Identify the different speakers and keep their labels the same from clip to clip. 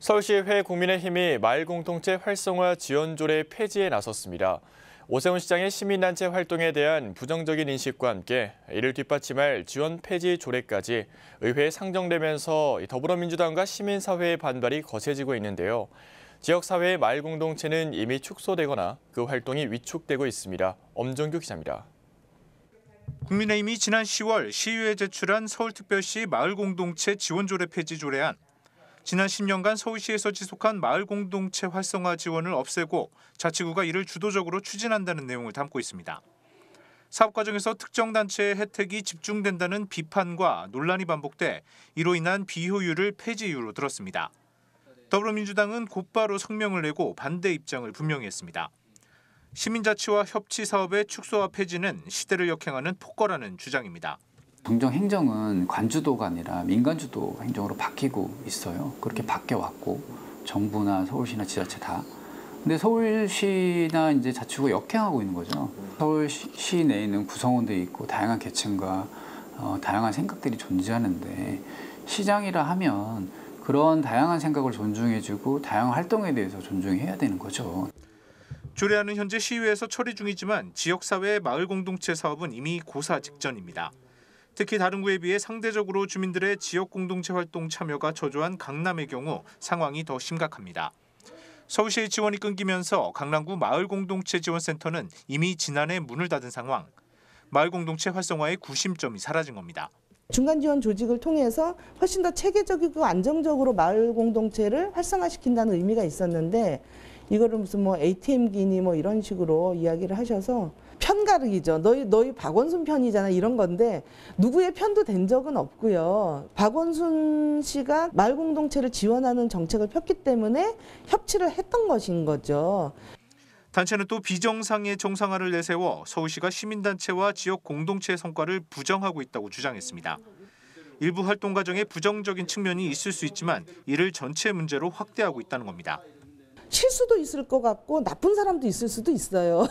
Speaker 1: 서울시의회 국민의힘이 마을 공동체 활성화 지원 조례 폐지에 나섰습니다. 오세훈 시장의 시민단체 활동에 대한 부정적인 인식과 함께 이를 뒷받침할 지원 폐지 조례까지 의회에 상정되면서 더불어민주당과 시민사회의 반발이 거세지고 있는데요. 지역사회의 마을 공동체는 이미 축소되거나 그 활동이 위축되고 있습니다. 엄정규 기자입니다.
Speaker 2: 국민의힘이 지난 10월 시의회에 제출한 서울특별시 마을공동체 지원조례 폐지 조례안. 지난 10년간 서울시에서 지속한 마을공동체 활성화 지원을 없애고 자치구가 이를 주도적으로 추진한다는 내용을 담고 있습니다. 사업 과정에서 특정 단체의 혜택이 집중된다는 비판과 논란이 반복돼 이로 인한 비효율을 폐지 이유로 들었습니다. 더불어민주당은 곧바로 성명을 내고 반대 입장을 분명히 했습니다. 시민자치와 협치 사업의 축소와 폐지는 시대를 역행하는 폭거라는 주장입니다.
Speaker 3: 정정 행정은 관주도가 아니라 민간주도 행정으로 바뀌고 있어요. 그렇게 바뀌어왔고 정부나 서울시나 지자체 다. 근데 서울시나 이제 자치구가 역행하고 있는 거죠. 서울시 내에 있는 구성원들이 있고 다양한 계층과 다양한 생각들이 존재하는데 시장이라 하면 그런 다양한 생각을 존중해주고 다양한 활동에 대해서 존중해야 되는 거죠.
Speaker 2: 조례안은 현재 시의회에서 처리 중이지만 지역사회의 마을 공동체 사업은 이미 고사 직전입니다. 특히 다른 구에 비해 상대적으로 주민들의 지역 공동체 활동 참여가 저조한 강남의 경우 상황이 더 심각합니다. 서울시의 지원이 끊기면서 강남구 마을공동체 지원센터는 이미 지난해 문을 닫은 상황. 마을공동체 활성화의 구심점이 사라진 겁니다.
Speaker 4: 중간 지원 조직을 통해서 훨씬 더 체계적이고 안정적으로 마을 공동체를 활성화시킨다는 의미가 있었는데 이거를 무슨 ATM기니 이런 식으로 이야기를 하셔서 편가르기죠. 너희 박원순 편이잖아 이런 건데 누구의 편도 된 적은 없고요. 박원순 씨가 마을 공동체를 지원하는 정책을 폈기 때문에 협치를 했던 것인 거죠.
Speaker 2: 단체는 또 비정상의 정상화를 내세워 서울시가 시민단체와 지역 공동체의 성과를 부정하고 있다고 주장했습니다. 일부 활동 과정에 부정적인 측면이 있을 수 있지만 이를 전체 문제로 확대하고 있다는 겁니다.
Speaker 4: 실수도 있을 것 같고 나쁜 사람도 있을 수도 있어요.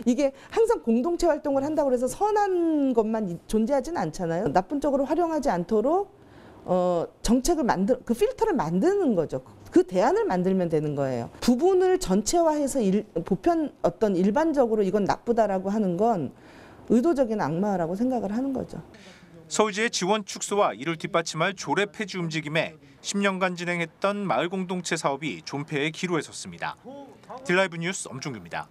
Speaker 4: 이게 항상 공동체 활동을 한다고 해서 선한 것만 존재하진 않잖아요. 나쁜 쪽으로 활용하지 않도록 정책을 그 필터를 만드는 거죠. 그 대안을 만들면 되는 거예요. 부분을 전체화해서 일반적으로 이건 나쁘다라고 하는 건 의도적인 악마라고 생각을 하는 거죠.
Speaker 2: 서울시의 지원 축소와 이를 뒷받침할 조례 폐지 움직임에 10년간 진행했던 마을 공동체 사업이 존폐의 기로에 섰습니다. 딜라이브 뉴스 엄중규입니다.